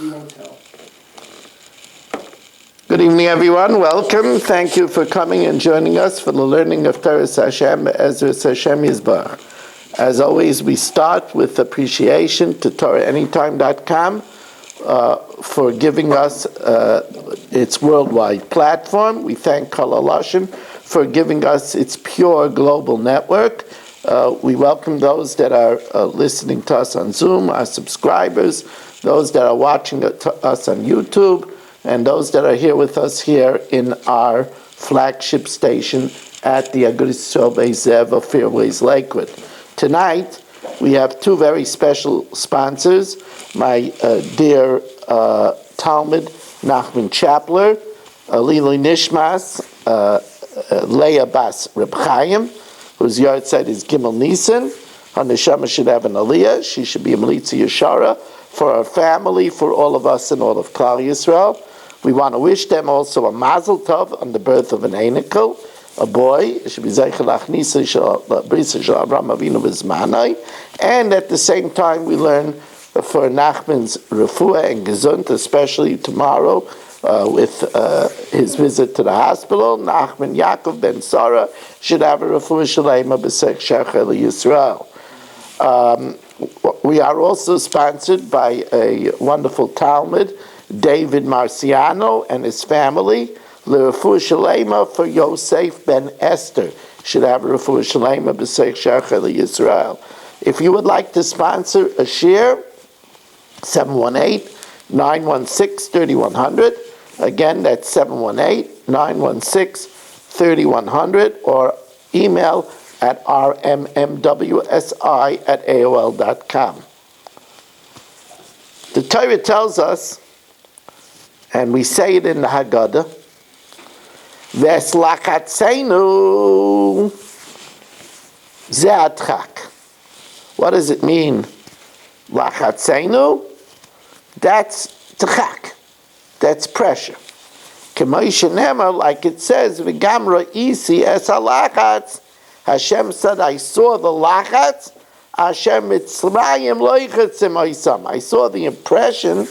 We won't tell. Good evening, everyone. Welcome. Thank you for coming and joining us for the learning of Torah Hashem, Ezra Hashem Yisbarach. As always, we start with appreciation to TorahAnytime.com for giving us its worldwide platform. We thank Kol Halashon for giving us its pure global network. We welcome those that are listening to us on Zoom, our subscribers, those that are watching us on YouTube, and those that are here with us here in our flagship station at the Agudas Yisrael Beis Zev of Fairways Lakewood. Tonight, we have two very special sponsors. My dear Talmud Nachman Chapler, Lili Nishmas, Leah Bas Reb Chaim, whose yard site is Gimel Nisan. Her neshama should have an aliyah. She should be a Melitza Yeshara for her family, for all of us and all of Klal Yisrael. We want to wish them also a mazel tov on the birth of an Einikel, a boy. It should be Zeichel Achnisa Brisa Shel Avraham Avinu B'Zmanai. And at the same time, we learn for Nachman's refuah and gesund, especially tomorrow with his visit to the hospital. Nachman Yaakov ben Sarah should have a refuah shalema b'sech Shechel Yisrael. We are also sponsored by a wonderful Talmud, David Marciano and his family, L'Refuah Shalema for Yosef ben Esther. Should have a Refuah Shalema b'Seich Shachar Yisrael. If you would like to sponsor a share, 718-916-3100. Again, that's 718-916-3100, or email at rmmwsi@aol.com. The Torah tells us, and we say it in the Haggadah, V'eslachatzenu ze'atchak. What does it mean? Lachatzenu? That's tchak. That's pressure. K'moishe nemar, like it says, V'gamra isi es halachatz. Hashem said, I saw the lachatz. Hashem mitzrayim loichatzim oisam. I saw the oppression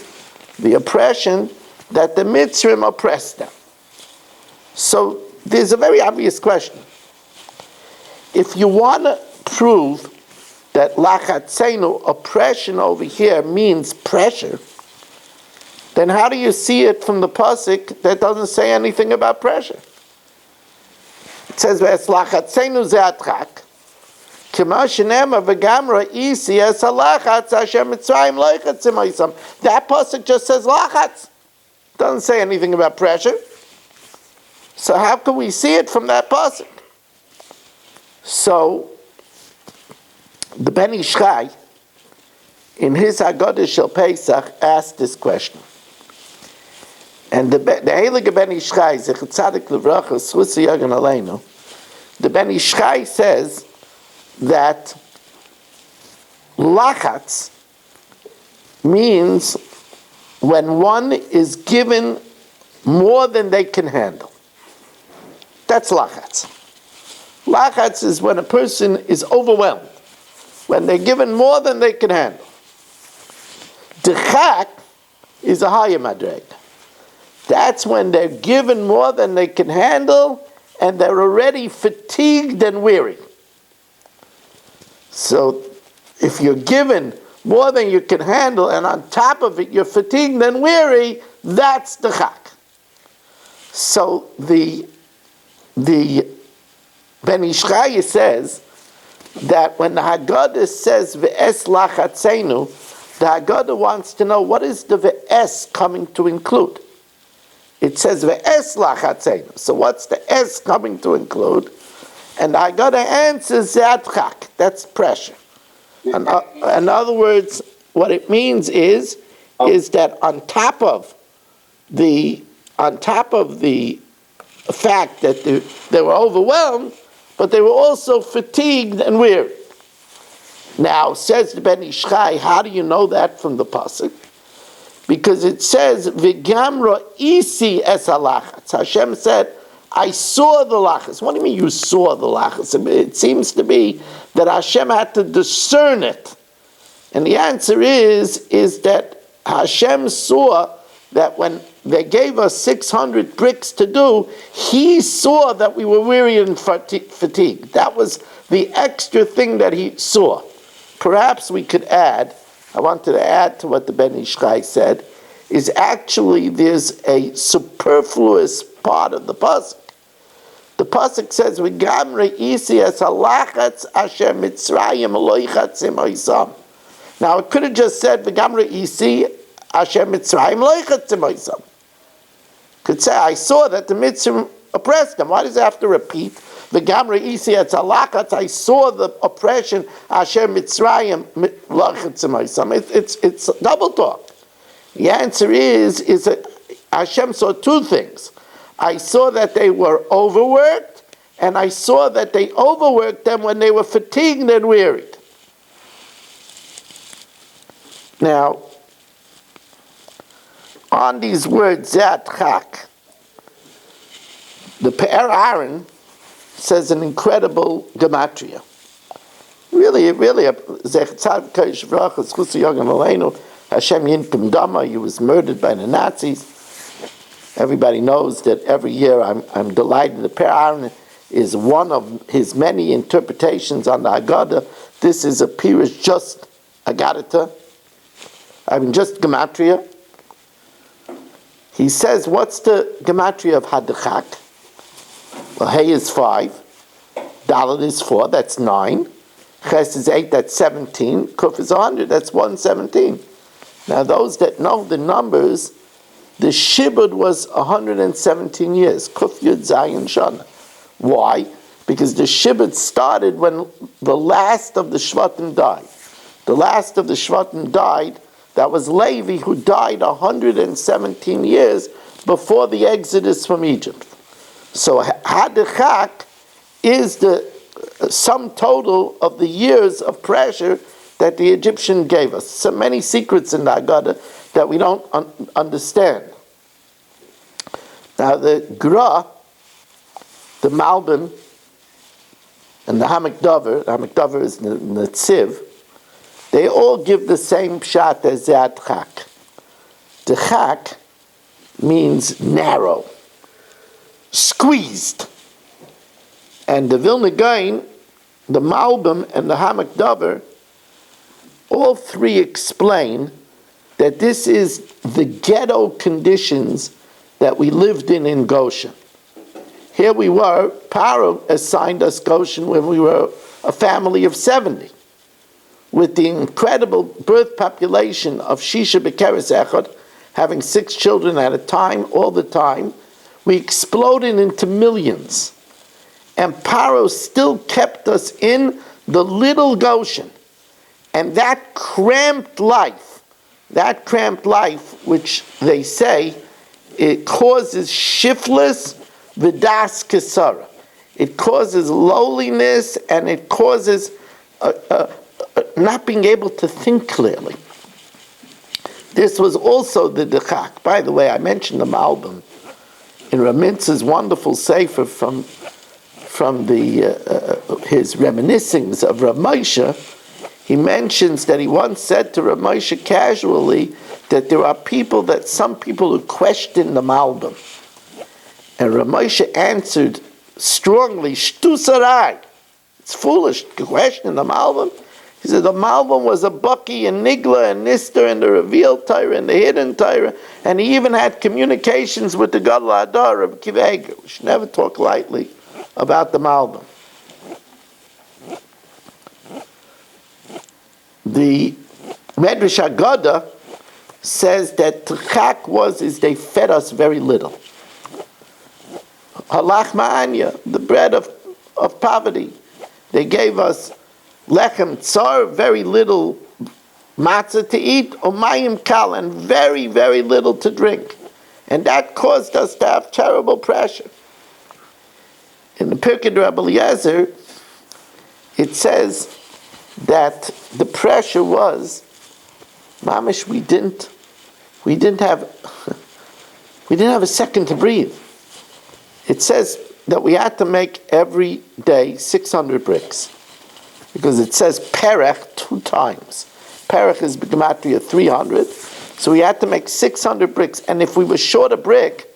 that the Mitzrim oppressed them. So there's a very obvious question. If you want to prove that lachatzenu, oppression over here, means pressure, then how do you see it from the pasuk that doesn't say anything about pressure? It says, "Ves lachatzenu ze'atchak." That pasuk just says lachatz. Doesn't say anything about pressure. So how can we see it from that pasuk? So the Ben Ish Chai, in his Haggadah Shel Pesach, asked this question. And the Heilige Ben Ish Chai, Zecher Tzadik Livracha, Zchus Yagen Aleinu, the Ben Ish Chai says that lachatz means when one is given more than they can handle. That's lachatz. Lachatz is when a person is overwhelmed, when they're given more than they can handle. Dechak is a higher madreg. That's when they're given more than they can handle and they're already fatigued and weary. So if you're given more than you can handle, and on top of it you're fatigued and weary, that's the chak. So the Ben Ish Chai says that when the Haggadah says V'es lachatzenu, the Haggadah wants to know what is the V'es coming to include. It says V'es lachatzenu. So what's the Es coming to include? And the Haggadah answers Ze'atchak. That's pressure. In other words, what it means is that on top of the fact that they were overwhelmed, but they were also fatigued and weary. Now, says the Ben Ish Chai, how do you know that from the pasuk? Because it says, "V'gamra isi es halachatz." Hashem said, I saw the lachas. What do you mean you saw the lachas? It seems to be that Hashem had to discern it. And the answer is that Hashem saw that when they gave us 600 bricks to do, he saw that we were weary and fatigued. That was the extra thing that he saw. Perhaps we could add, I wanted to add to what the Ben Ish Chai said, is actually there's a superfluous part of the pasuk. The pasuk says, "V'gamre isi es halachatz asher Mitzrayim loichatzim oisam." Now it could have just said, "V'gamre isi asher Mitzrayim loichatzim oisam." Could say, I saw that the Mitzrayim oppressed them. Why does it have to repeat? V'gamre isi es halachatz. I saw the oppression asher Mitzrayim loichatzim oisam. It's double talk. The answer is that Hashem saw two things. I saw that they were overworked, and I saw that they overworked them when they were fatigued and wearied. Now, on these words, Zat Chak, the Pe'er Aaron says an incredible gematria. Really, Hashem Yinkim Dama, he was murdered by the Nazis. Everybody knows that every year I'm delighted. The Pe'er Aaron is one of his many interpretations on the Haggadah. This is a pirush just Haggadah. Just gematria. He says, what's the gematria of Hadachak? Well, Hey is 5. Dalet is 4, that's 9. Ches is 8, that's 17. Kuf is 100, that's 117. Now those that know the numbers, the Shibud was 117 years. Kuf Yud Zayin Shana. Why? Because the Shibud started when the last of the Shvatim died. The last of the Shvatim died. That was Levi, who died 117 years before the exodus from Egypt. So Hadachak is the sum total of the years of pressure that the Egyptian gave us. So many secrets in the Haggadah that we don't understand. Now the Gra, the Malbim, and the Hamikdavar is the Netziv, they all give the same pshat as Zat Chak. The Chak means narrow, squeezed. And the Vilna Gaon, the Malbim, and the Hamikdavar, all three explain that this is the ghetto conditions that we lived in Goshen. Here we were, Paro assigned us Goshen when we were a family of 70. With the incredible birth population of Shisha Bekeres Echad, having 6 children at a time, all the time, we exploded into millions. And Paro still kept us in the little Goshen. And that cramped life, which they say, it causes shiftless vidas kesara. It causes lowliness, and it causes not being able to think clearly. This was also the dechak. By the way, I mentioned the Malbim in Ramintz's wonderful sefer from his reminiscings of Rav Moshe. He mentions that he once said to Rav Moshe casually that there are some people who question the Malbim. And Rav Moshe answered strongly, Shtu sarai. It's foolish to question the Malbim. He said the Malbim was a Bucky and Nigla and Nister and the revealed Torah and the hidden Torah, and he even had communications with the Gadol Hadar of Kivega. We should never talk lightly about the Malbim. The Medrash Haggadah says that Tchak is they fed us very little. Halach ma'anya, the bread of poverty. They gave us lechem tsar, very little matzah to eat, or mayim kal, and very, very little to drink. And that caused us to have terrible pressure. In the Pirkei Rabbi Eliezer, it says that the pressure was, mamish, we didn't have a second to breathe. It says that we had to make every day 600 bricks, because it says perech 2 times. Perech is gematria 300, So we had to make 600 bricks. And if we were short a brick,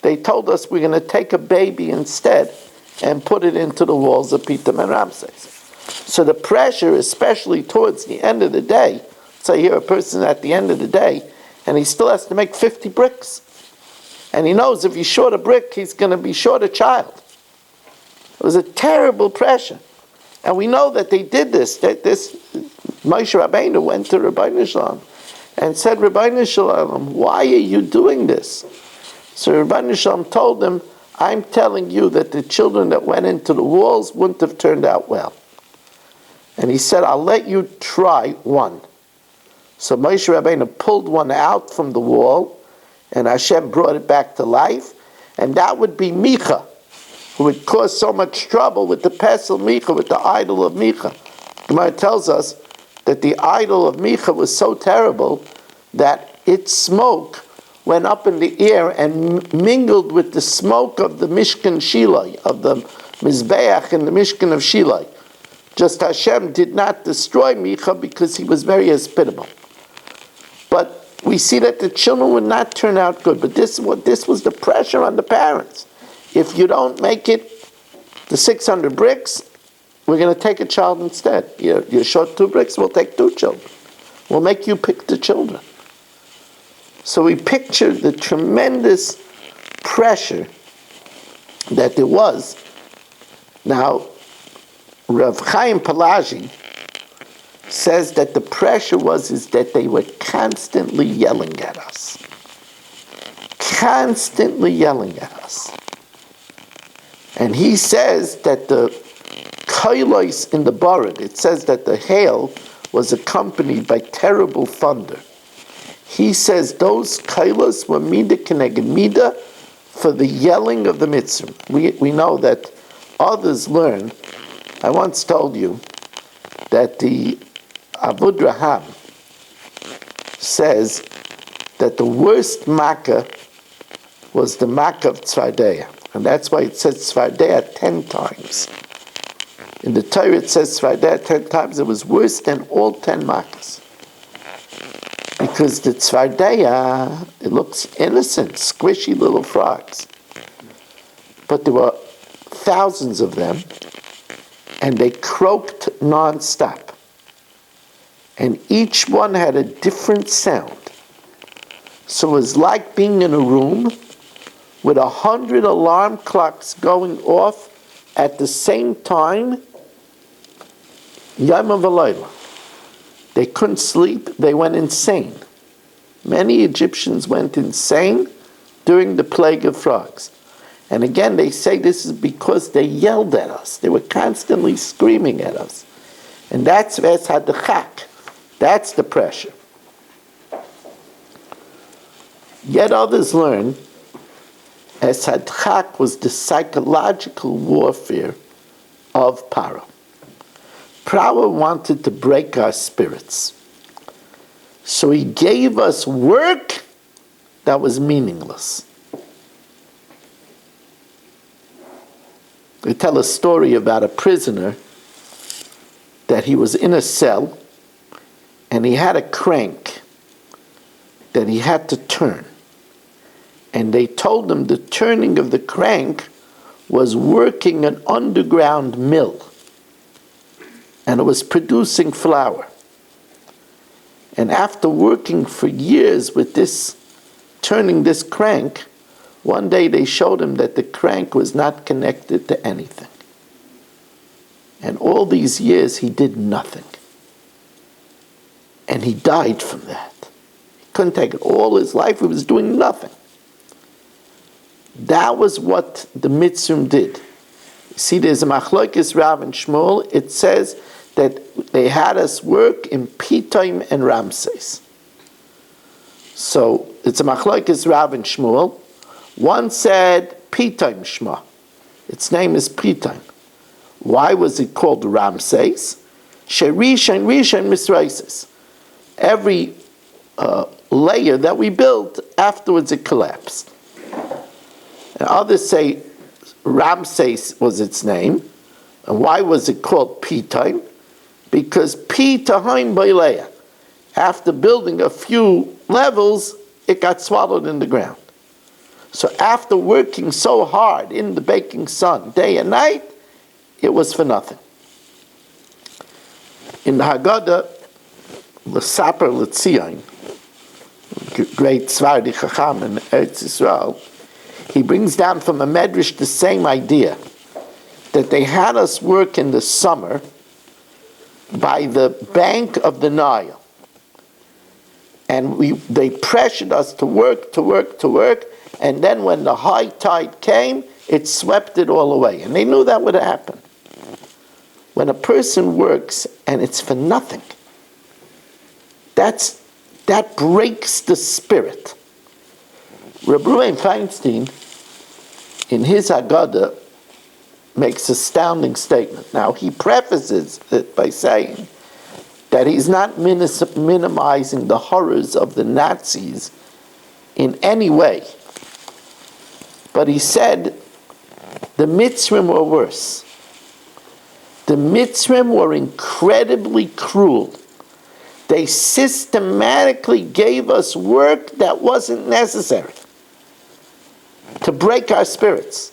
they told us we're going to take a baby instead and put it into the walls of Pitam and Ramses. So the pressure, especially towards the end of the day, so here a person at the end of the day, and he still has to make 50 bricks. And he knows if he's short a brick, he's going to be short a child. It was a terrible pressure. And we know that they did this. That this Moshe Rabbeinu went to Rabbeinu Shalom and said, Rabbeinu Shalom, why are you doing this? So Rabbeinu Shalom told him, I'm telling you that the children that went into the walls wouldn't have turned out well. And he said, I'll let you try one. So Moshe Rabbeinu pulled one out from the wall, and Hashem brought it back to life, and that would be Micha, who would cause so much trouble with the pesel Micha, with the idol of Micha. Gemara tells us that the idol of Micha was so terrible that its smoke went up in the air and mingled with the smoke of the Mishkan Shilai, of the Mizbeach and the Mishkan of Shilai. Just Hashem did not destroy Micha because he was very hospitable. But we see that the children would not turn out good. But this was the pressure on the parents. If you don't make it the 600 bricks, we're going to take a child instead. You're short 2 bricks, we'll take 2 children. We'll make you pick the children. So we picture the tremendous pressure that there was. Now, Rav Chaim Palaji says that the pressure is that they were constantly yelling at us. Constantly yelling at us. And he says that the kailos in the Barad, it says that the hail was accompanied by terrible thunder. He says those kailos were mida keneged mida for the yelling of the mitzvah. We know that others learn. I once told you that the Avud Raham says that the worst makkah was the makkah of Tzvardeya. And that's why it says Tzvardeya 10 times. In the Torah it says Tzvardeya 10 times. It was worse than all 10 makkahs. Because the Tzvardeya, it looks innocent, squishy little frogs. But there were thousands of them, and they croaked non-stop. And each one had a different sound. So it was like being in a room with 100 alarm clocks going off at the same time, Yom V'Layla. They couldn't sleep, they went insane. Many Egyptians went insane during the plague of frogs. And again, they say this is because they yelled at us. They were constantly screaming at us. And that's Hadachak. That's the pressure. Yet others learn Hadachak was the psychological warfare of Paro. Paro wanted to break our spirits. So he gave us work that was meaningless. They tell a story about a prisoner that he was in a cell and he had a crank that he had to turn. And they told him the turning of the crank was working an underground mill. And it was producing flour. And after working for years with this, turning this crank, one day they showed him that the crank was not connected to anything. And all these years he did nothing. And he died from that. He couldn't take it. All his life he was doing nothing. That was what the Mitzvim did. See, there's a Machlokes Rav and Shmuel. It says that they had us work in Pitom and Ramses. So it's a Machlokes Rav and Shmuel. One said Pitom Shma. Its name is Pitom. Why was it called Ramses? Sherishan Rishan Misraises. Every layer that we built, afterwards it collapsed. And others say Ramses was its name. And why was it called Pitom? Because Pi Tahaim Baileya. After building a few levels, it got swallowed in the ground. So after working so hard in the baking sun, day and night, it was for nothing. In the Haggadah, L'Saper L'Tzion, great Svardi Chacham in Eretz Yisrael, he brings down from a medrash the same idea, that they had us work in the summer by the bank of the Nile. And they pressured us to work, and then when the high tide came, it swept it all away. And they knew that would happen. When a person works and it's for nothing, that breaks the spirit. Reb Ruven Feinstein, in his Haggadah, makes an astounding statement. Now, he prefaces it by saying that he's not minimizing the horrors of the Nazis in any way. But he said the Mitzrim were worse. The Mitzrim were incredibly cruel. They systematically gave us work that wasn't necessary to break our spirits.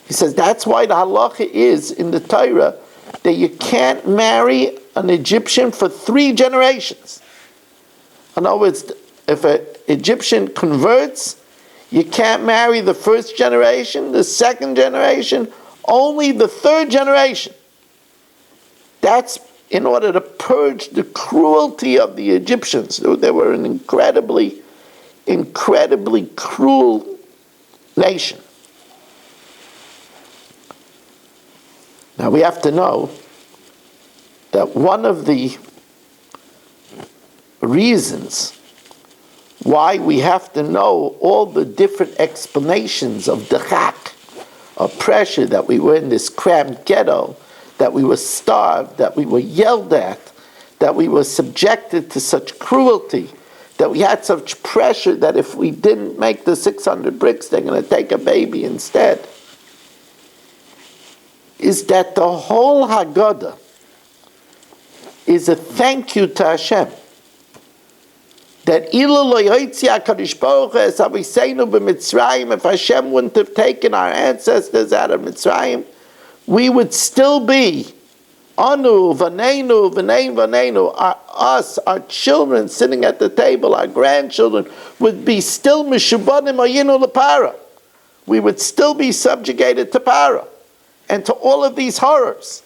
He says that's why the halacha is in the Torah that you can't marry an Egyptian for 3 generations. In other words, if an Egyptian converts, you can't marry the first generation, the second generation, only the third generation. That's in order to purge the cruelty of the Egyptians. They were an incredibly cruel nation. Now we have to know that one of the reasons why we have to know all the different explanations of dechak, of pressure, that we were in this cramped ghetto, that we were starved, that we were yelled at, that we were subjected to such cruelty, that we had such pressure that if we didn't make the 600 bricks, they're going to take a baby instead, is that the whole Haggadah is a thank you to Hashem. That if Hashem wouldn't have taken our ancestors out of Mitzrayim, we would still be Anu, Vanenu, Vanenu, our children sitting at the table, our grandchildren, would be still Mishubanim Ayinu Lepara. We would still be subjugated to Para and to all of these horrors.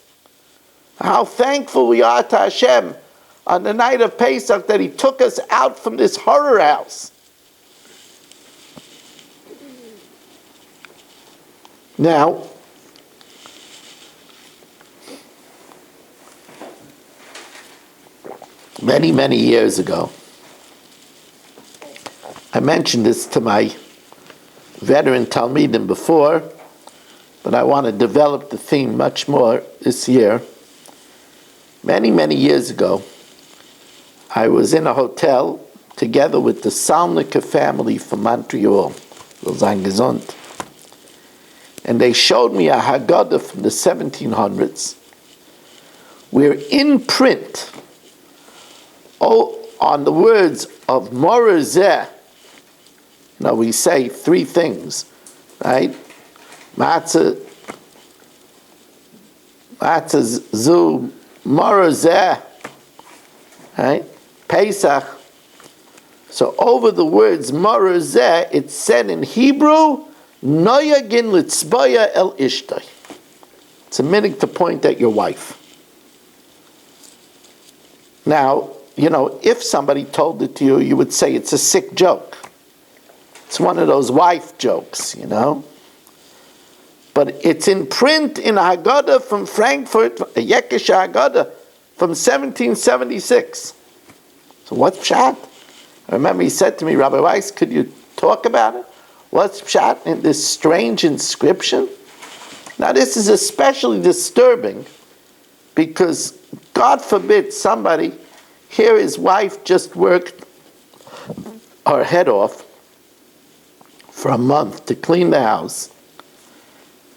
How thankful we are to Hashem on the night of Pesach that He took us out from this horror house. Now, many, many years ago, I mentioned this to my veteran Talmidim before, but I want to develop the theme much more this year. Many, many years ago, I was in a hotel together with the Salnica family from Montreal, gesund, and they showed me a Haggadah from the 1700s, where in print, on the words of Morazeh, now we say 3 things, right? Matzah zu Morazeh, right? Pesach. So over the words Morazeh, it said in Hebrew, Noyagin litzbaya el ishtay. It's a minute to point at your wife. Now, if somebody told it to you, you would say it's a sick joke. It's one of those wife jokes, But it's in print in a Haggadah from Frankfurt, a Yekish Haggadah from 1776. So what's pshat? I remember he said to me, Rabbi Weiss, could you talk about it? What's pshat in this strange inscription? Now this is especially disturbing because God forbid somebody, here his wife just worked her head off for a month to clean the house,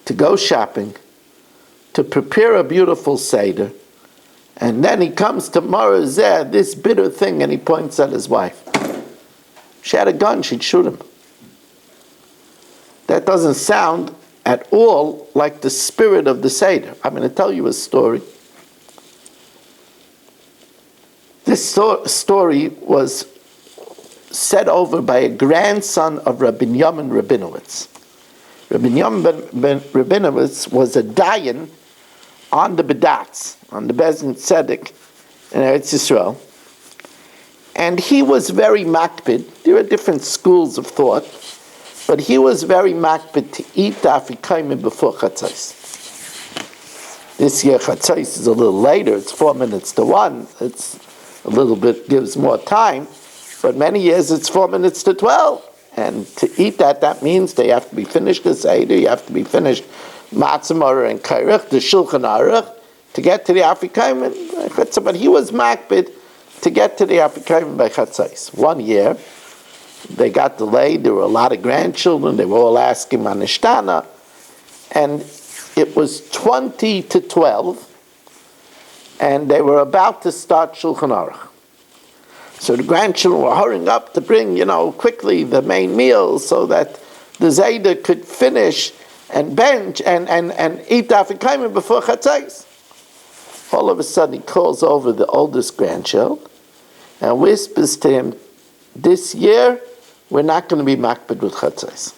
to go shopping, to prepare a beautiful Seder, and then he comes to Morazeh, this bitter thing, and he points at his wife. she had a gun, she'd shoot him. That doesn't sound at all like the spirit of the Seder. I'm going to tell you a story. This story was said over by a grandson of Rabbi Yamin Rabinowitz. Rabbi Yamin Rabinowitz was a dayan on the Bedatz, on the Bezin Tzedek in Eretz Yisrael. And he was very makpid. There are different schools of thought, but he was very makpid to eat the Afrikaim before Chatzos. This year Chatzos is a little later, it's 4 minutes to 1. It's a little bit, gives more time, but many years it's 4 minutes to 12. And to eat that means they have to be finished the Seder, you have to be finished Matzah Moreh and Kairach, the Shulchan Aruch, to get to the Afrikaim. But he was makpid to get to the Afrikaim by Chatzos. 1 year, they got delayed, there were a lot of grandchildren, they were all asking Manishtana, and it was 20 to 12, and they were about to start Shulchan Aruch. So the grandchildren were hurrying up to bring, quickly the main meal so that the Zayda could finish and bench and eat the Afrikaim before Chatzos. All of a sudden he calls over the oldest grandchild and whispers to him, this year we're not going to be makbid with Chatzos.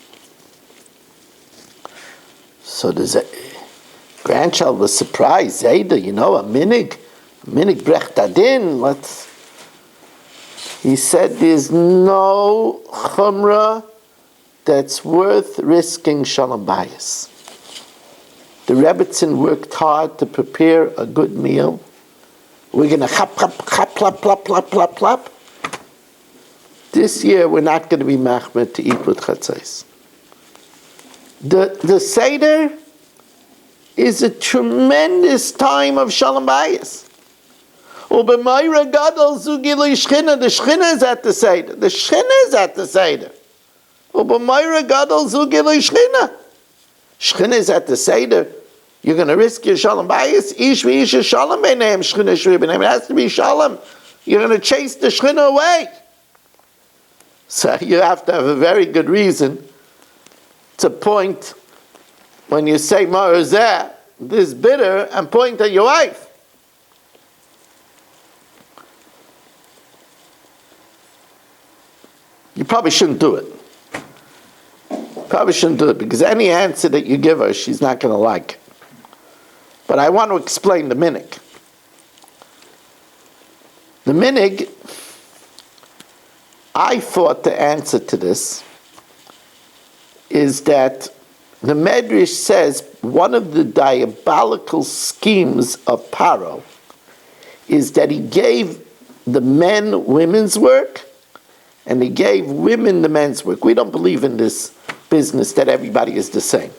So the grandchild was surprised. Zayda, a minig brecht adin. He said, there's no chumrah that's worth risking shalom bayis. The Rebbetzin worked hard to prepare a good meal. We're going to chap, plop, plop, plop, plop, plop. This year, we're not going to be machmed to eat with chatzos. The Seder is a tremendous time of shalom bayis. The Shechina is at the Seder. The Shechina is at the Seder. Shechina is at the Seder. You're going to risk your shalom bayis. Ish v'ish shalom b'neim Shechina shri b'neim. It has to be shalom. You're going to chase the Shechina away. So you have to have a very good reason to point when you say Ma'azeh, this bitter, and point at your wife. You probably shouldn't do it. Probably shouldn't do it because any answer that you give her, she's not going to like it. But I want to explain the minig. The minig, I thought the answer to this is that the Medrash says one of the diabolical schemes of Paro is that he gave the men women's work and he gave women the men's work. We don't believe in this business that everybody is the same.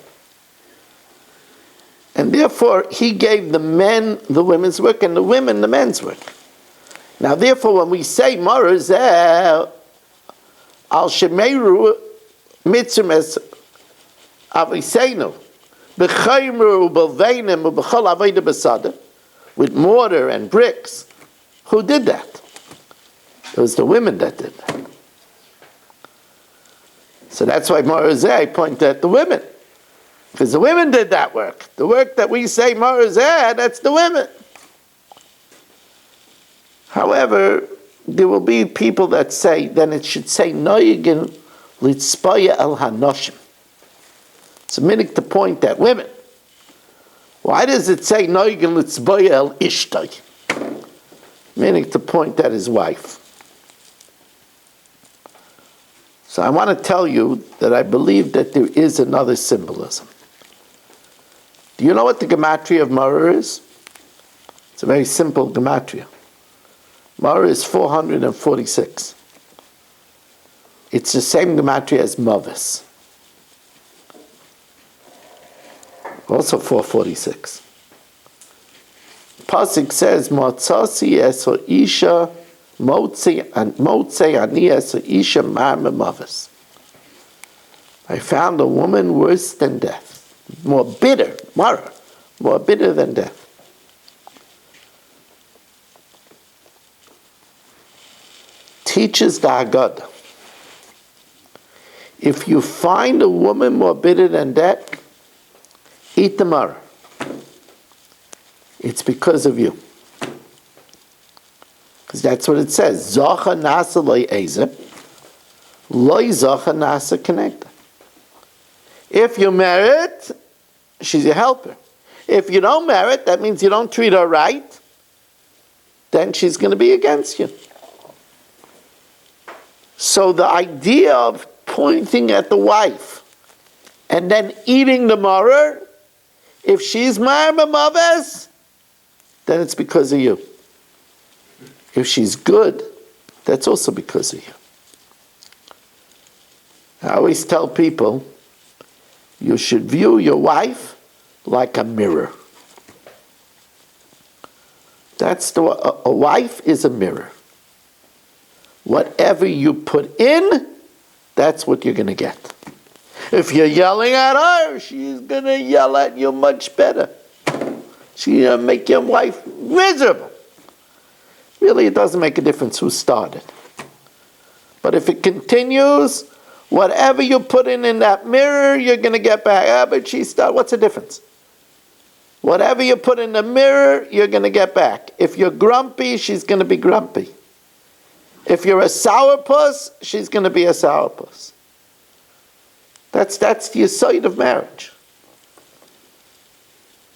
And therefore, he gave the men the women's work and the women the men's work. Now, therefore, when we say Marazeh al Shemeru Mitzvahs Aviseinu B'chayimru B'veinim B'chol Aveda B'sada with mortar and bricks, who did that? It was the women that did that. So that's why Marazeh pointed at the women. Because the women did that work. The work that we say Marazeh, that's the women. However, there will be people that say, then it should say Noyigin Litzpaya El Hanoshim. It's a minute to point at women. Why does it say Noyigin Litzpaya El Ishtay? Meaning to point at his wife. So I want to tell you that I believe that there is another symbolism. Do you know what the gematria of Maror is? It's a very simple gematria. Maror is 446. It's the same gematria as Mavis. Also 446. Pasuk says, Motzasi eso isha Motzei ani eso isha ma'am Mavis. I found a woman worse than death. More bitter, Mara, more bitter than death. Teaches the Haggadah If you find a woman more bitter than that, eat the maror. It's because of you. Because that's what it says. Zocha nasa loy eze, loy zocha nasa connecta. If you merit, she's your helper. If you don't merit, that means you don't treat her right, then she's going to be against you. So the idea of pointing at the wife and then eating the maror, if she's marma maves, then it's because of you. If she's good, that's also because of you. I always tell people, you should view your wife like a mirror. A wife is a mirror. Whatever you put in, that's what you're going to get. If you're yelling at her, she's going to yell at you much better. She's going to make your wife miserable. Really, it doesn't make a difference who started. But if it continues, whatever you put in that mirror, you're going to get back. Ah, but she started. What's the difference? Whatever you put in the mirror, you're going to get back. If you're grumpy, she's going to be grumpy. If you're a sourpuss, she's going to be a sourpuss. That's the side of marriage.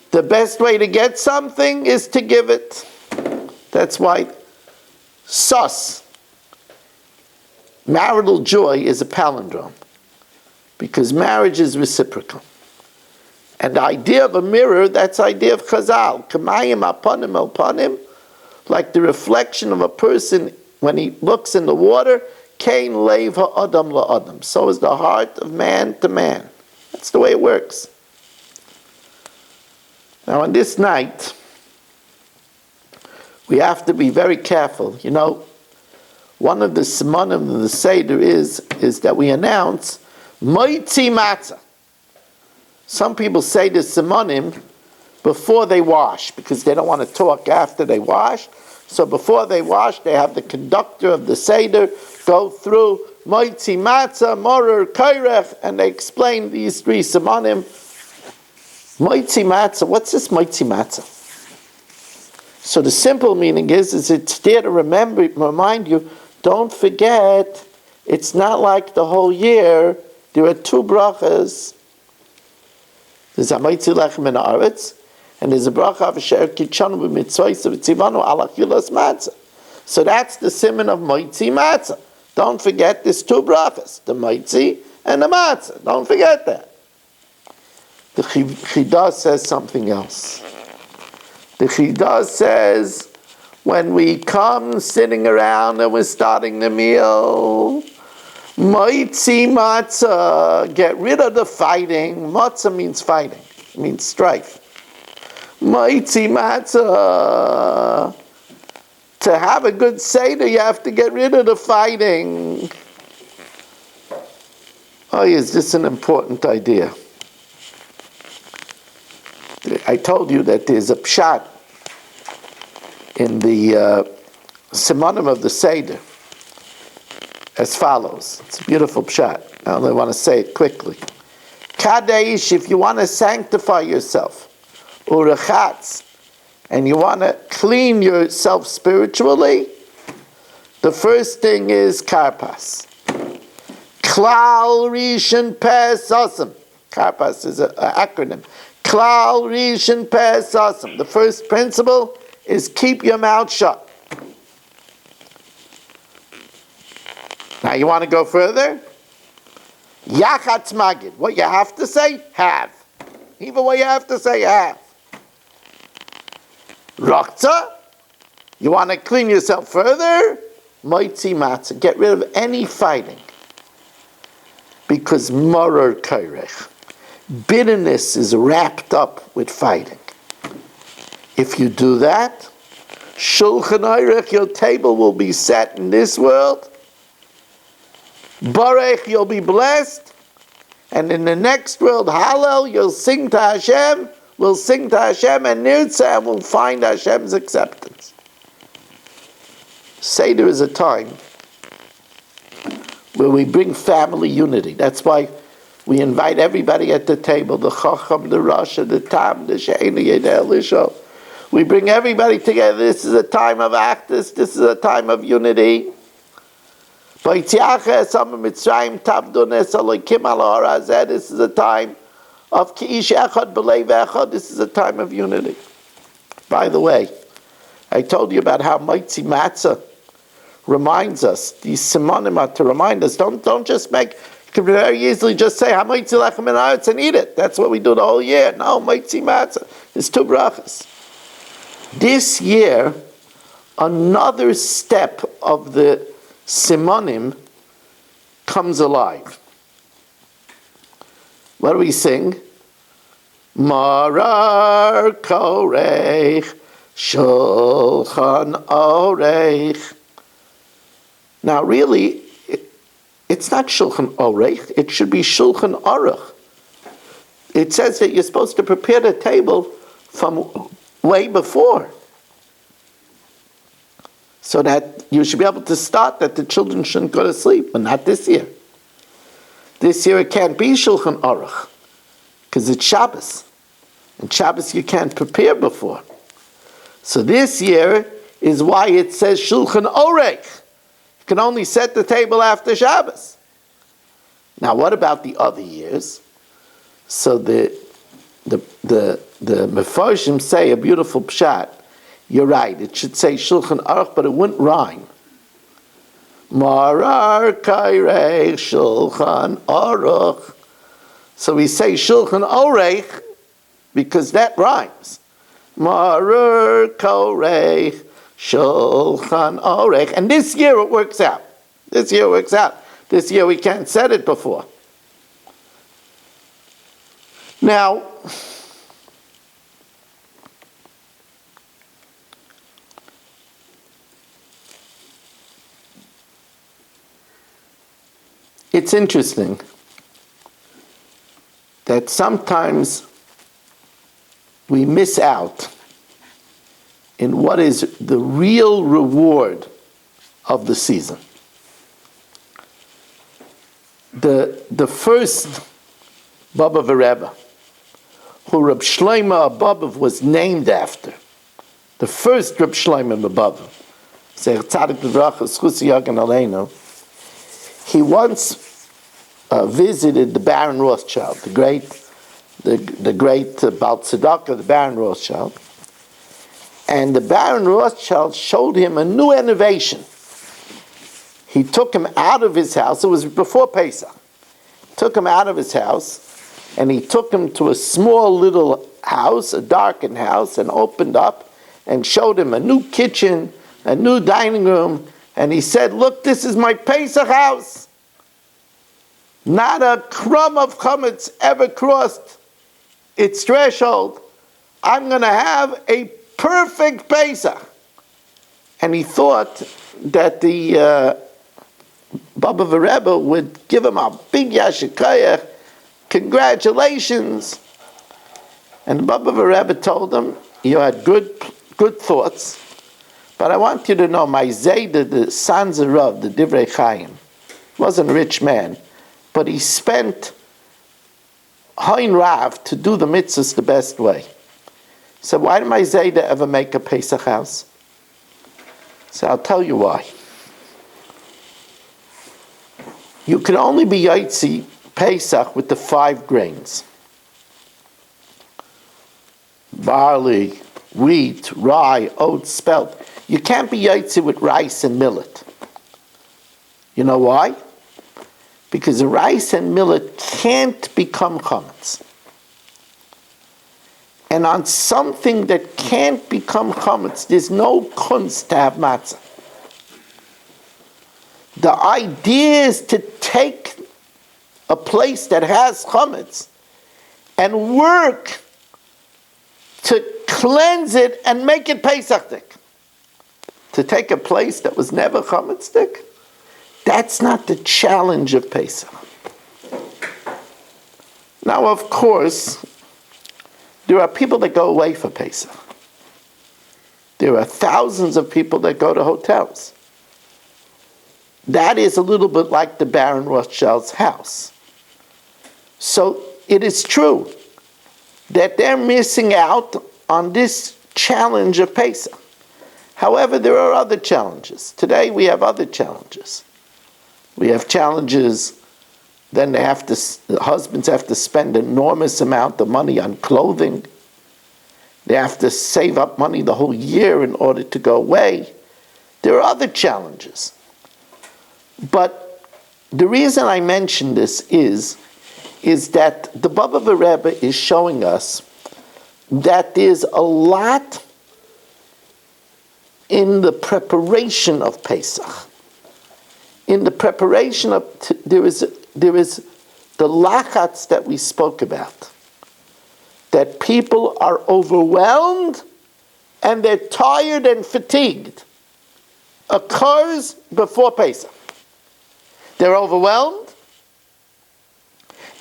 The best way to get something is to give it. That's why sus, marital joy, is a palindrome. Because marriage is reciprocal. And the idea of a mirror, that's the idea of Chazal. Kamayim apanim el panim, like the reflection of a person when he looks in the water, kain leiv ha'adam la'adam. So is the heart of man to man. That's the way it works. Now on this night, we have to be very careful. You know, one of the simanim of the Seder is that we announce Moitzi Matzah. Some people say the simanim before they wash, because they don't want to talk after they wash. So before they wash, they have the conductor of the Seder go through Moitzi Matzah, Morer, Kairech, and they explain these three simanim. Moitzi Matzah, what's this Moitzi Matzah? So the simple meaning is it's there to remind you, don't forget, it's not like the whole year. There are two brachas. There's a Moitzi Lechem in Haaretz, and there's a bracha of Asher Kitchanu b'mitzvos v'tzivanu ala achilas matzah. So that's the siman of Moitzi Matzah. Don't forget there's two brachas, the Moitzi and the Matzah. Don't forget that. The Chidah says something else. The Chidah says, when we come sitting around and we're starting the meal, Moitzi Matzah, get rid of the fighting. Matzah means fighting. It means strife. Moitzi Matzah. To have a good Seder, you have to get rid of the fighting. Oh, is this an important idea? I told you that there's a pshat in the simanim of the Seder as follows. It's a beautiful pshat. I only want to say it quickly. Kadesh, if you want to sanctify yourself, urachatz, and you want to clean yourself spiritually, the first thing is karpas. Klal Rishon Pes Asim. Karpas is an acronym. Klal Rishon Pes Asim. The first principle is keep your mouth shut. Now you want to go further? Yachatz Magid. What you have to say, have. Even what you have to say, have. Rachza, you want to clean yourself further? Moitzi Matzah. Get rid of any fighting. Because Morer Kairech. Bitterness is wrapped up with fighting. If you do that, Shulchan Aruch, your table will be set in this world. Barech, you'll be blessed. And in the next world, Hallel, you'll sing to Hashem. We'll sing to Hashem, and Nirtzah, and we'll find Hashem's acceptance. Seder is a time where we bring family unity. That's why we invite everybody at the table, the Chacham, the Rasha, the Tam, the She'eni, the Elisha. We bring everybody together. This is a time of actus. This is a time of unity. This is a time of Ki'ish Echad B'Leiv Echad. This is a time of unity. By the way, I told you about how Maitzi Matzah reminds us, these simonim are to remind us, don't just make, you can very easily just say, Hamaitzi Lechem Min Haaretz, and eat it. That's what we do the whole year. No, Maitzi Matzah. It's 2 brachas. This year, another step of the simonim comes alive. What do we sing? Marar Korech Shulchan Orech. Now really, it's not Shulchan Orech, it should be Shulchan Aruch. It says that you're supposed to prepare the table from way before, so that you should be able to start, that the children shouldn't go to sleep, but not this year. This year it can't be Shulchan Aruch, because it's Shabbos. And Shabbos you can't prepare before. So this year is why it says Shulchan Orech. You can only set the table after Shabbos. Now what about the other years? So the Mefarshim say a beautiful pshat. You're right, it should say Shulchan Aruch, but it wouldn't rhyme. Marar Kairech Shulchan Aruch. So we say Shulchan Orech because that rhymes. Marar Kairech Shulchan Orech. And this year it works out. This year we can't set it before. Now, it's interesting that sometimes we miss out in what is the real reward of the season. The first Baba Rebbe, who Reb Shlomo Ababov was named after, the first Reb Shlomo Ababov, Zecher Tzadik Livracha, Zchus Yagen Aleinu, he once visited the Baron Rothschild, the great Baal Tzedakah, the Baron Rothschild, and the Baron Rothschild showed him a new innovation. He took him out of his house. It was before Pesach. Took him out of his house, and he took him to a small little house, a darkened house, and opened up and showed him a new kitchen, a new dining room, and he said, "Look, this is my Pesach house. Not a crumb of chametz ever crossed its threshold. I'm going to have a perfect Pesach." And he thought that the Baba Rebbe would give him a big yashikayach, congratulations. And Baba Rebbe told him, "You had good thoughts, but I want you to know, my Zayda, the sons of Rav, the Divrei Chaim, wasn't a rich man, but he spent Hain Rav to do the mitzvahs the best way. So why did my Zayda ever make a Pesach house?" So I'll tell you why. You can only be Yaitzi Pesach with the 5 grains. Barley, wheat, rye, oats, spelt. You can't be Yaitzi with rice and millet. You know why? Because the rice and millet can't become chametz. And on something that can't become chametz, there's no kunst to have matzah. The idea is to take a place that has chametz and work to cleanse it and make it Pesachdik. To take a place that was never chametzdik, that's not the challenge of Pesach. Now, of course, there are people that go away for Pesach. There are thousands of people that go to hotels. that is a little bit like the Baron Rothschild's house. So it is true that they're missing out on this challenge of Pesach. However, there are other challenges. Today we have other challenges. We have challenges, then the husbands have to spend an enormous amount of money on clothing. They have to save up money the whole year in order to go away. There are other challenges. But the reason I mention this is that the Baba Rebbe is showing us that there's a lot in the preparation of Pesach. In the preparation of, there is the lachatz that we spoke about. That people are overwhelmed and they're tired and fatigued. Occurs before Pesach. They're overwhelmed.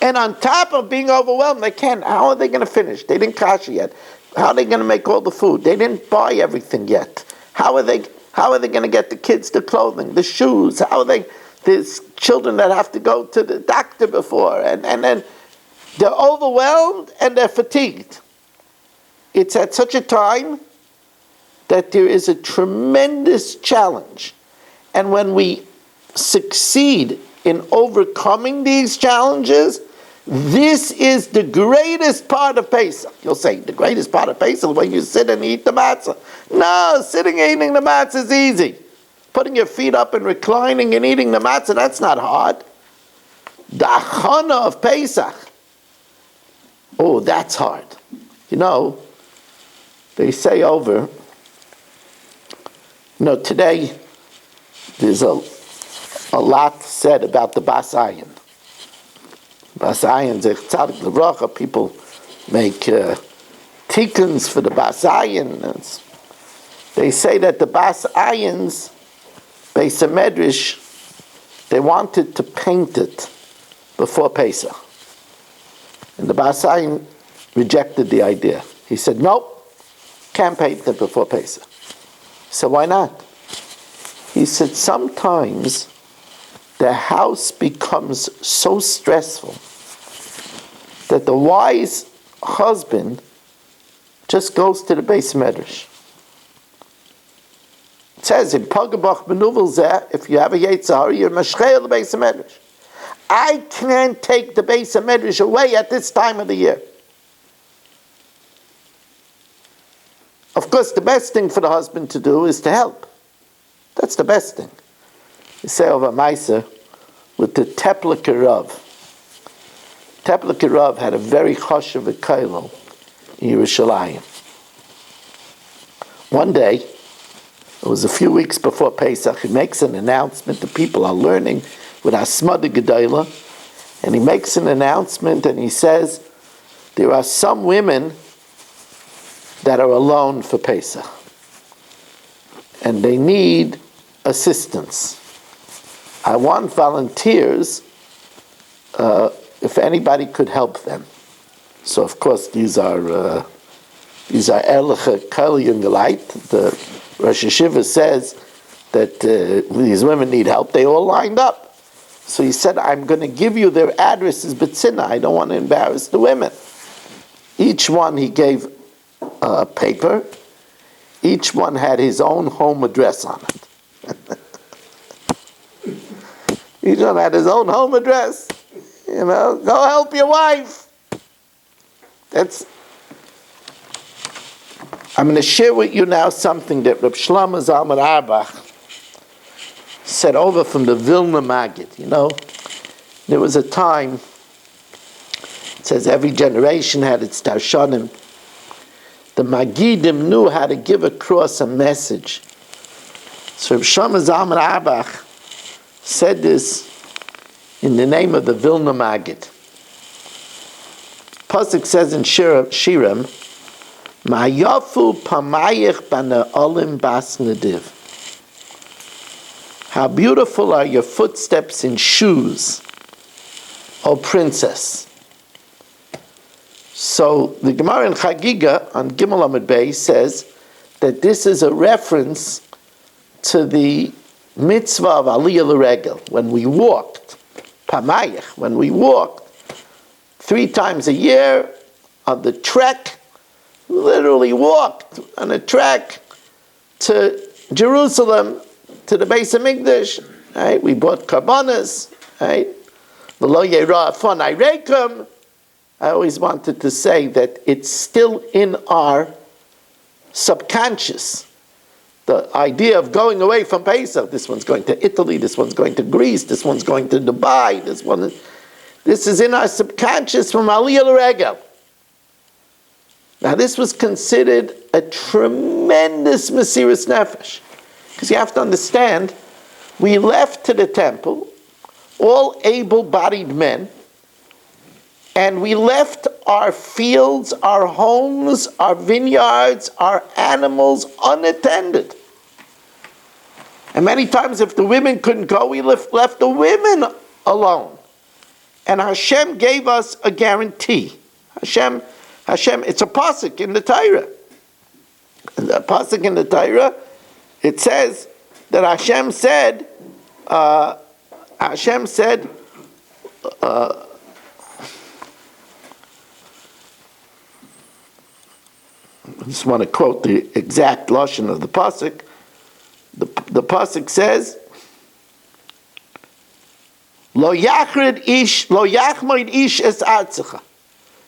And on top of being overwhelmed, they can't. How are they going to finish? They didn't kasha yet. How are they going to make all the food? They didn't buy everything yet. How are they going to get the kids the clothing, the shoes? How are they? There's children that have to go to the doctor before, and then they're overwhelmed and they're fatigued. It's at such a time that there is a tremendous challenge. And when we succeed in overcoming these challenges, this is the greatest part of Pesach. You'll say, the greatest part of Pesach is when you sit and eat the matzah. No, sitting and eating the matzah is easy. Putting your feet up and reclining and eating the matzah, that's not hard. The achana of Pesach, oh, that's hard. You know, they say over, today there's a lot said about the Bas Ayin. Bas Ayin, Tzadik L'Bracha, people make tikkun for the Bas Ayin. They say that the Bas Ayin's Beis HaMedrash, they wanted to paint it before Pesach. And the Bas Ayin rejected the idea. He said, nope, can't paint it before Pesach. He said, why not? He said, sometimes the house becomes so stressful that the wise husband just goes to the Beis HaMedrash. It says in Pagabach Benuvel Zeh, if you have a Yetzirah, you're Mashchei the Beis HaMedrash. I can't take the Beis HaMedrash away at this time of the year. Of course, the best thing for the husband to do is to help. That's the best thing. You say over Maisa with the Tepliker Rav. Tepliker Rav had a very chashuv kollel in Yerushalayim. One day, it was a few weeks before Pesach, he makes an announcement. The people are learning with Asmada Gedola, and he makes an announcement and he says, there are some women that are alone for Pesach, and they need assistance. I want volunteers if anybody could help them. So of course these are Erliche Kol Jungeleit. The Rosh Hashiva says that these women need help. They all lined up. So he said, I'm going to give you their addresses, but I don't want to embarrass the women. Each one he gave a paper. Each one had his own home address on it. Each one had his own home address. Go help your wife. I'm going to share with you now something that Reb Shlomo Zalman Auerbach said over from the Vilna Maggid. There was a time, it says every generation had its Darshanim. The Magidim knew how to give across a message. So Reb Shlomo Zalman Auerbach said this in the name of the Vilna Maggid. Pasuk says in Shiram, Ma'yafu pamayich bana olim bas nediv. How beautiful are your footsteps in shoes, O princess. So the Gemara in Chagiga on Gimel Amud Bey says that this is a reference to the mitzvah of aliyah l'regel, when we walked, pamayach, when we walked 3 times a year on the trek, literally walked on a trek to Jerusalem, to the Beis Hamikdash, right? We bought karbanas, right? V'lo yerah afonai reikum. I always wanted to say that it's still in our subconscious. The idea of going away from Pesach, this one's going to Italy, this one's going to Greece, this one's going to Dubai, this is in our subconscious from Aliyah L'Regel. Now this was considered a tremendous Mesiras Nefesh. Because you have to understand, we left to the temple, all able-bodied men, and we left our fields, our homes, our vineyards, our animals unattended. And many times if the women couldn't go, we left the women alone. And Hashem gave us a guarantee. Hashem, it's a pasuk in the Torah. A pasuk in the Torah, it says that Hashem said, I just want to quote the exact lashon of the pasuk. The pasuk says, "Lo yachrid ish, lo yachmoid ish es artzecha."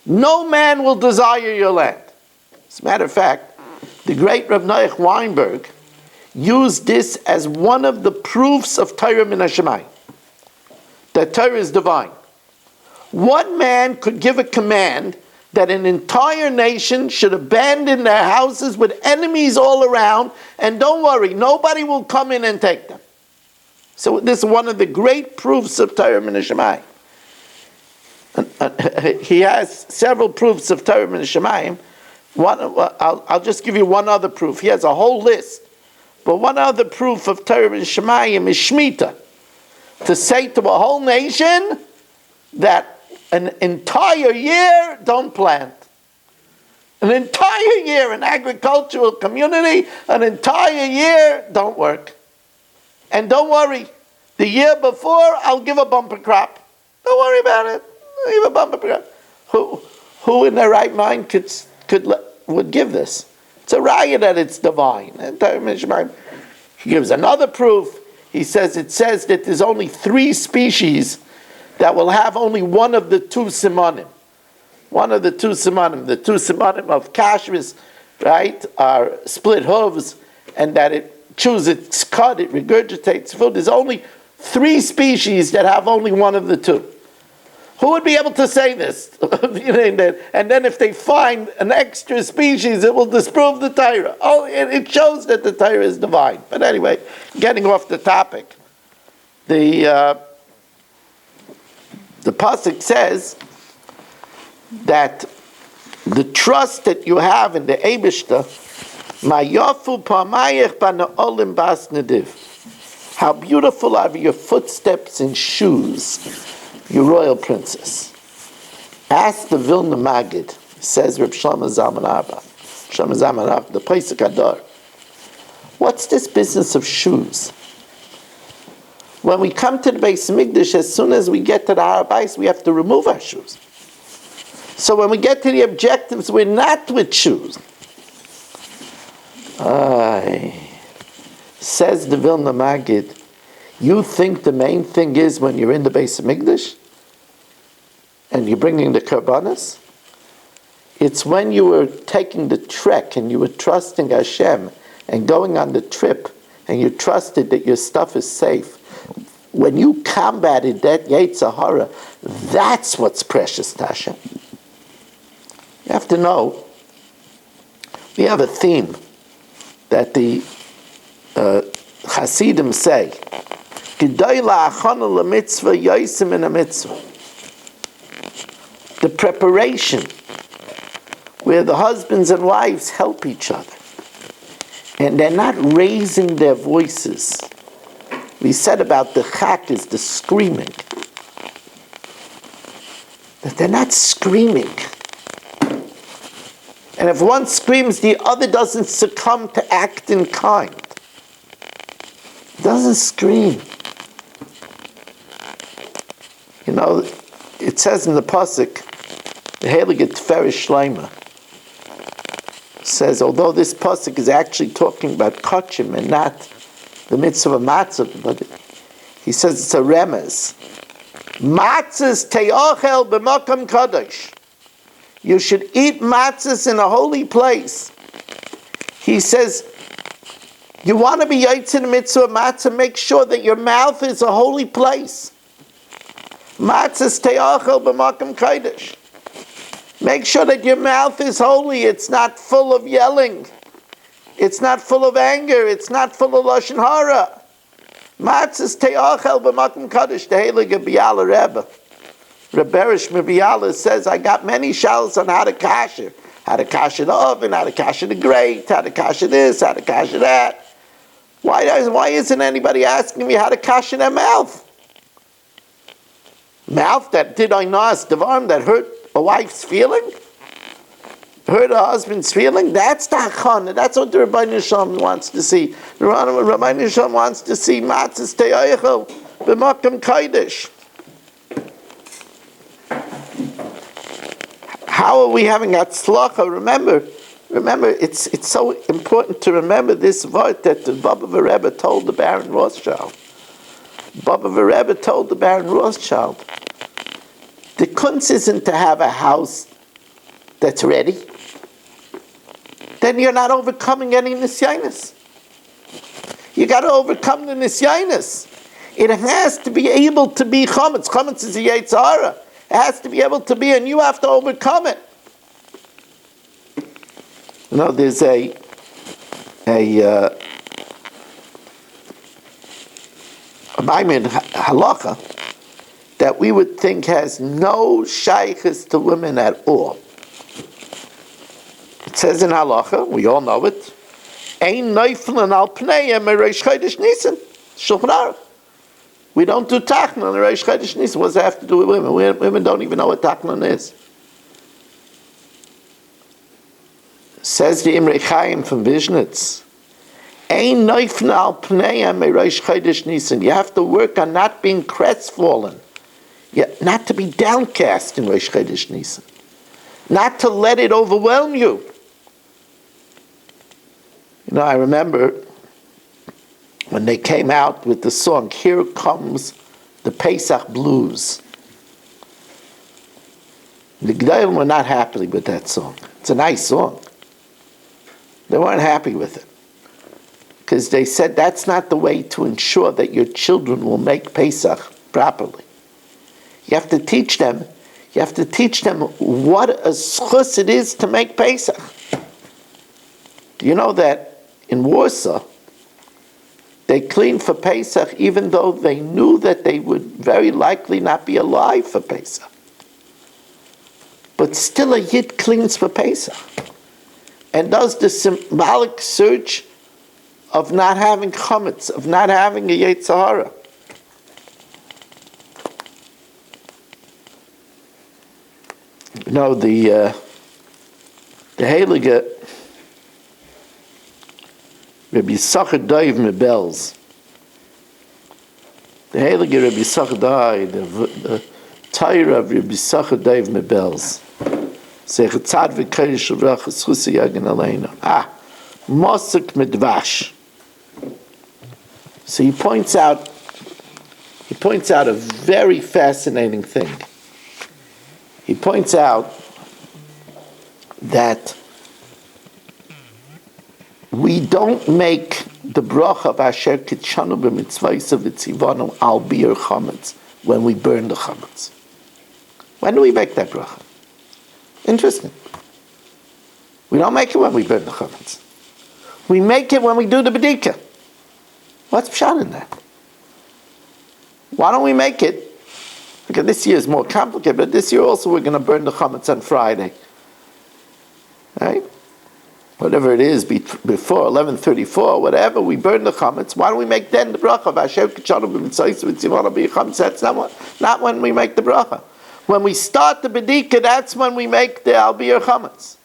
No man will desire your land. As a matter of fact, the great Reb Noach Weinberg used this as one of the proofs of Torah min Hashemayim, that Torah is divine. One man could give a command that an entire nation should abandon their houses with enemies all around, and don't worry, nobody will come in and take them. So this is one of the great proofs of Torah min Hashemayim. He has several proofs of Torah min Hashemayim. I'll just give you one other proof. He has a whole list. But one other proof of Torah min Hashemayim is Shemitah. To say to a whole nation that an entire year, don't plant. An entire year, an agricultural community, an entire year, don't work. And don't worry, the year before, I'll give a bumper crop. Don't worry about it. I'll give a bumper crop. Who in their right mind would give this? It's a raya that it's divine. He gives another proof. He says, it says that there's only 3 species that will have only one of the 2 simanim. One of the 2 simanim. The 2 simanim of kashrus, right, are split hooves, and that it chews its cud, it regurgitates food. There's only 3 species that have only one of the 2. Who would be able to say this? And then if they find an extra species, it will disprove the Torah. Oh, it shows that the Torah is divine. But anyway, getting off the topic, the pasuk says that the trust that you have in the Eibishter, Mayafu pamayech bana'olim bas nediv. How beautiful are your footsteps in shoes, your royal princess. Ask the Vilna Maggid, says Reb Shlomo Zalman Auerbach, the Pesach Hadar. What's this business of shoes? When we come to the Beis Hamikdash, as soon as we get to the Har Bayis, we have to remove our shoes. So when we get to the objectives, we're not with shoes. Says the Vilna Maggid, you think the main thing is when you're in the Beis Hamikdash and you're bringing the karbanas? It's when you were taking the trek and you were trusting Hashem and going on the trip and you trusted that your stuff is safe. When you combated that Yetzer Hara, that's what's precious to Hashem. You have to know, we have a theme that the Hasidim say, the preparation where the husbands and wives help each other and they're not raising their voices. We said about the chak is the screaming. That they're not screaming. And if one screams, the other doesn't succumb to act in kind. It doesn't scream. You know, it says in the Pasuk, the Heilige Teferish Shleima says, although this Pasuk is actually talking about Kochim and not the mitzvah of matzah, but he says it's a remez. Matzahs te'ochel b'makam kadosh. You should eat matzahs in a holy place. He says, you want to be yaitz in the mitzvah of matzah, make sure that your mouth is a holy place. Matzahs te'ochel b'makam kadosh. Make sure that your mouth is holy. It's not full of yelling. It's not full of anger. It's not full of lashon hara. Matzahs te'ochel b'makam kadosh. The Heilige Biala Rebbe, Reberish Biala, says, I got many shalos on how to kasher. How to kasher the oven, how to kasher the grate, how to kasher this, how to kasher that. Why isn't anybody asking me how to kasher their mouth? Mouth that did oinas devarim, that hurt a wife's feeling, hurt a husband's feeling, that's the hachana. That's what the Rabbeinu Shalom wants to see. The Rabbeinu Shalom wants to see matzahs te'ochel b'makam kodesh. How are we having atzlacha? Remember, it's so important to remember this word that the Baba Rebbe told the Baron Rothschild. Baba Rebbe told the Baron Rothschild, the kunz isn't to have a house that's ready. Then you're not overcoming any nisyanis. You got to overcome the nisyanis. It has to be able to be chametz. Chametz is a yetzer hara. It has to be able to be, and you have to overcome it. You know, there's a Maimon halacha that we would think has no shaykhs to women at all. It says in halacha, we all know it, Ein neifelen al pneihem reish chodesh Nisan. Shulchan Aruch. We don't do tachnon on reish chodesh Nisan. What does that have to do with women? Women don't even know what tachnon is. Says the Imre Chaim from Vishnitz, Ein neifelen al pneihem reish chodesh Nisan. You have to work on not being crestfallen. Not to be downcast in Rosh Chodesh Nisan. Not to let it overwhelm you. You know, I remember when they came out with the song, Here Comes the Pesach Blues. The Gedolim were not happy with that song. It's a nice song. They weren't happy with it. Because they said that's not the way to ensure that your children will make Pesach properly. You have to teach them what a schus it is to make Pesach. Do you know that in Warsaw, they cleaned for Pesach even though they knew that they would very likely not be alive for Pesach. But still a Yid cleans for Pesach and does the symbolic search of not having chametz, of not having a yetzer hara. You know, the Heilige Rabbi Yisachar Dov Mebels, the Heilige Rabbi Yisachar Dov, the Torah of Rabbi Yisachar Dov Mebels, Sechet Tzad v'Kodesh Uvracha Schusi Yagen Aleinu. Mosek Medvash. So he points out a very fascinating thing. He points out that we don't make the bracha of Asher Kitshanu b'mitzvayis of Tzivanu al bir chametz when we burn the chametz. When do we make that bracha? Interesting. We don't make it when we burn the chametz. We make it when we do the bedika. What's pshat in that? Why don't we make it? Okay, this year is more complicated, but this year also we're going to burn the chametz on Friday. Right? Whatever it is, before 11:34, whatever, we burn the chametz. Why don't we make then the bracha of Asher Kitshanu b'mitzvayis v'tzivanu b'chametz? That's not when we make the bracha. When we start the bedika, that's when we make the al bir chametz.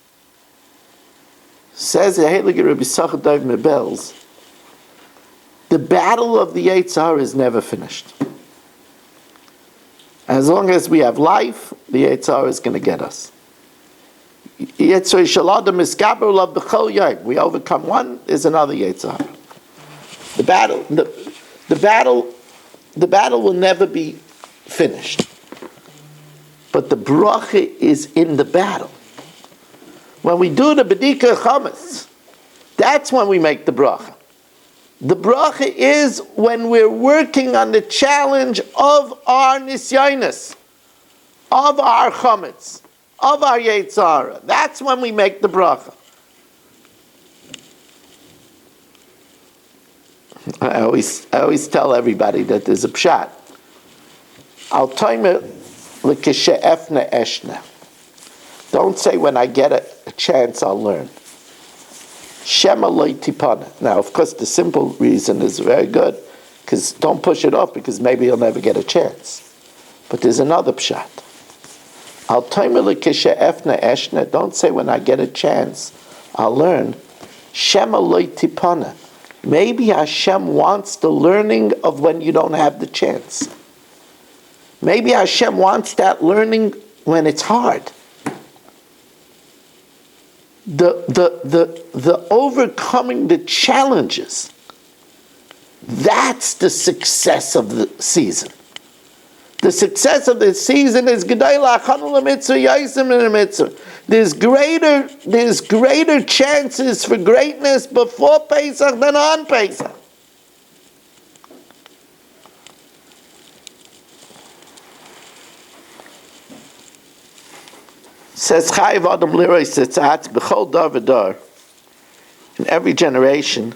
Says the Heilige Rabbi Yisachar Dov Mebels, the The battle of the Yetzer Hara is never finished. As long as we have life, the Yetzer Hara is going to get us. We overcome one, there's another Yetzer Hara. The battle will never be finished. But the bracha is in the battle. When we do the B'dika Chametz, that's when we make the bracha. The bracha is when we're working on the challenge of our nisyanis, of our chametz, of our Yetzer Hara. That's when we make the bracha. I always tell everybody that there's a pshat. Al toimer l'kishe'efna eshna. Don't say when I get a chance I'll learn. Shema loy tipana. Now, of course, the simple reason is very good, because don't push it off, because maybe you'll never get a chance. But there's another pshat. Al toimer l'kishe'efna eshna. Don't say when I get a chance I'll learn. Shema loy tipana. Maybe Hashem wants the learning of when you don't have the chance. Maybe Hashem wants that learning when it's hard. The overcoming the challenges, that's the success of the season. The success of the season is Gedayla Achanu L'Mitzvah Yaisim in the Mitzvah. There's greater chances for greatness before Pesach than on Pesach. Says Chayiv Adam Liroy Sitzatz B'chol Dar V'Dar. In every generation,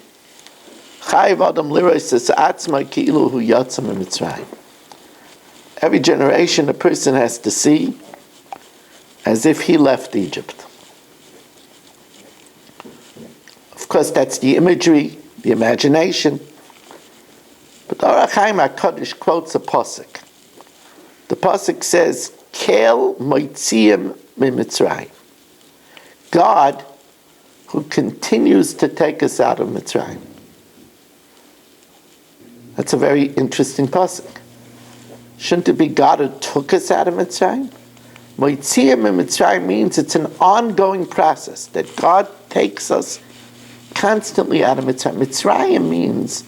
Chayiv Adam Liroy Sitzatz Ma Ki'ilu Hu Yatsa Mitzrayim. Every generation, a person has to see as if he left Egypt. Of course, that's the imagery, the imagination. But Orach Chaim HaKadosh quotes a pasuk. The pasuk says, Kel Moitziim Mitzrayim. God, who continues to take us out of Mitzrayim. That's a very interesting pasuk. Shouldn't it be God who took us out of Mitzrayim? Moitziim Mitzrayim means it's an ongoing process, that God takes us constantly out of Mitzrayim. Mitzrayim means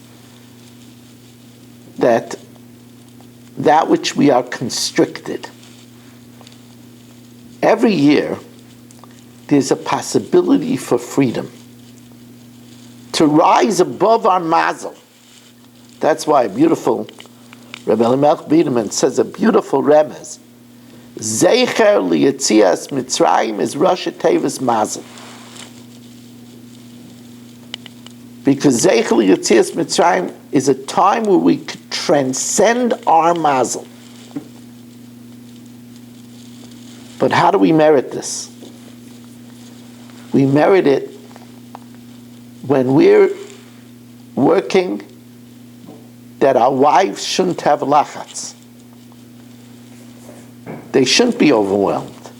that which we are constricted. Every year, there's a possibility for freedom, to rise above our mazel. That's why a beautiful Rabbi Elimelech Biederman says a beautiful remez. Zeicher liyetzias Mitzrayim is Rosh Tevis mazel. Because Zeicher liyetzias Mitzrayim is a time where we could transcend our mazel. But how do we merit this? We merit it when we're working that our wives shouldn't have lachatz. They shouldn't be overwhelmed.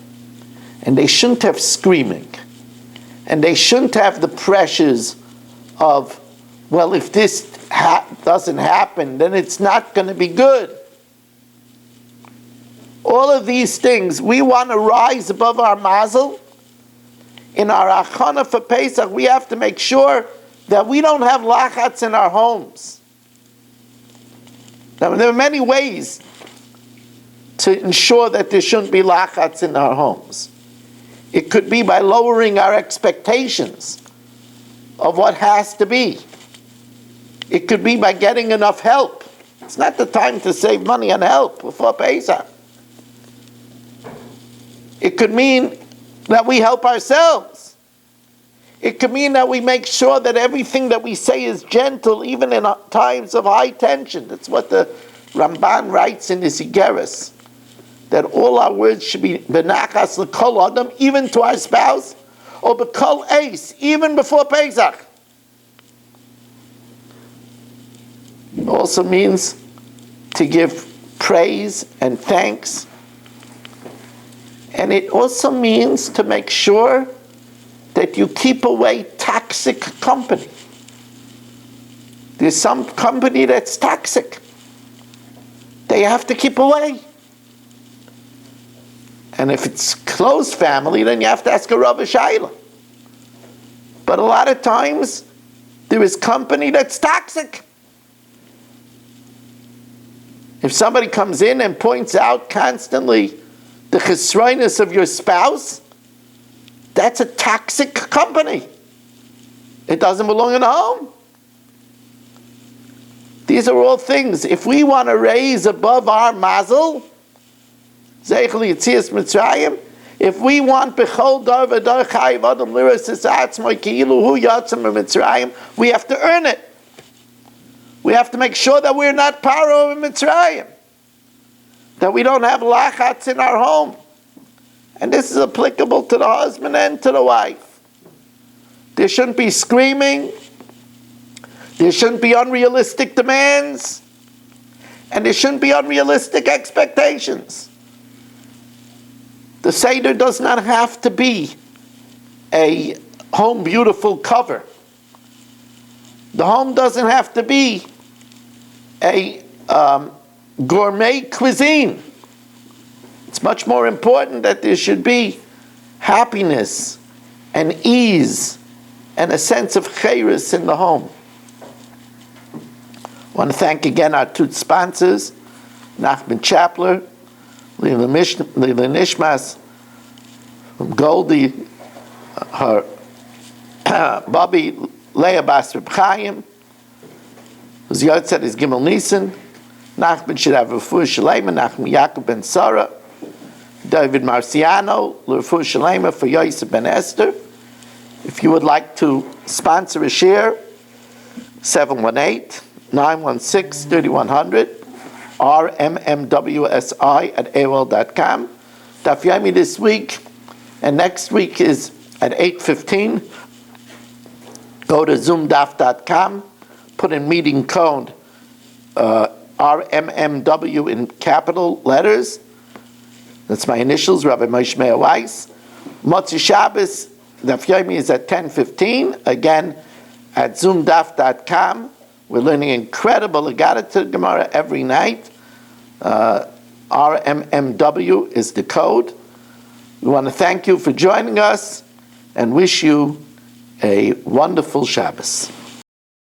And they shouldn't have screaming. And they shouldn't have the pressures of, well, if this doesn't happen, then it's not going to be good. All of these things, we want to rise above our mazel. In our achana for Pesach, we have to make sure that we don't have lachatz in our homes. Now, there are many ways to ensure that there shouldn't be lachatz in our homes. It could be by lowering our expectations of what has to be. It could be by getting enough help. It's not the time to save money on help before Pesach. It could mean that we help ourselves. It could mean that we make sure that everything that we say is gentle, even in times of high tension. That's what the Ramban writes in his Igeres, that all our words should be benachas l'kol adam, even to our spouse, or b'kol eis, even before Pesach. It also means to give praise and thanks. And it also means to make sure that you keep away toxic company. There's some company that's toxic. They have to keep away. And if it's close family, then you have to ask a Rav Shayla. But a lot of times, there is company that's toxic. If somebody comes in and points out constantly the chesroinus of your spouse, that's a toxic company. It doesn't belong in a home. These are all things. If we want to raise above our mazel, Zeichel Yetzias Mitzrayim, if we want Bechol Dar V'Dar Chayiv Adam Liras Atzmai Ki'ilu Hu Yatzim Mitzrayim, we have to earn it. We have to make sure that we're not Paro in Mitzrayim, that we don't have lachatz in our home. And this is applicable to the husband and to the wife. There shouldn't be screaming. There shouldn't be unrealistic demands. And there shouldn't be unrealistic expectations. The Seder does not have to be a home beautiful cover. The home doesn't have to be a gourmet cuisine. It's much more important that there should be happiness and ease and a sense of chayrus in the home. I want to thank again our two sponsors, Nachman Chapler, Lila Nishmas, from Goldie, her Bobby Leah Bas Reb Chaim, whose Yotzet is Gimel Nisan. Nachman should have Refuah Shalema, Nachman Yaakov ben Sarah, David Marciano, Refuah Shalema for Yosef ben Esther. If you would like to sponsor a share, 718-916-3100, rmmwsi@aol.com. Daf Yomi this week and next week is at 8:15. Go to zoomdaf.com, put in meeting code RMMW in capital letters. That's my initials, Rabbi Moshe Meir Weiss. Motzi Shabbos, Daf Yomi is at 10:15. Again, at zoomdaf.com. We're learning incredible Agadah Gemara every night. RMMW is the code. We want to thank you for joining us and wish you a wonderful Shabbos.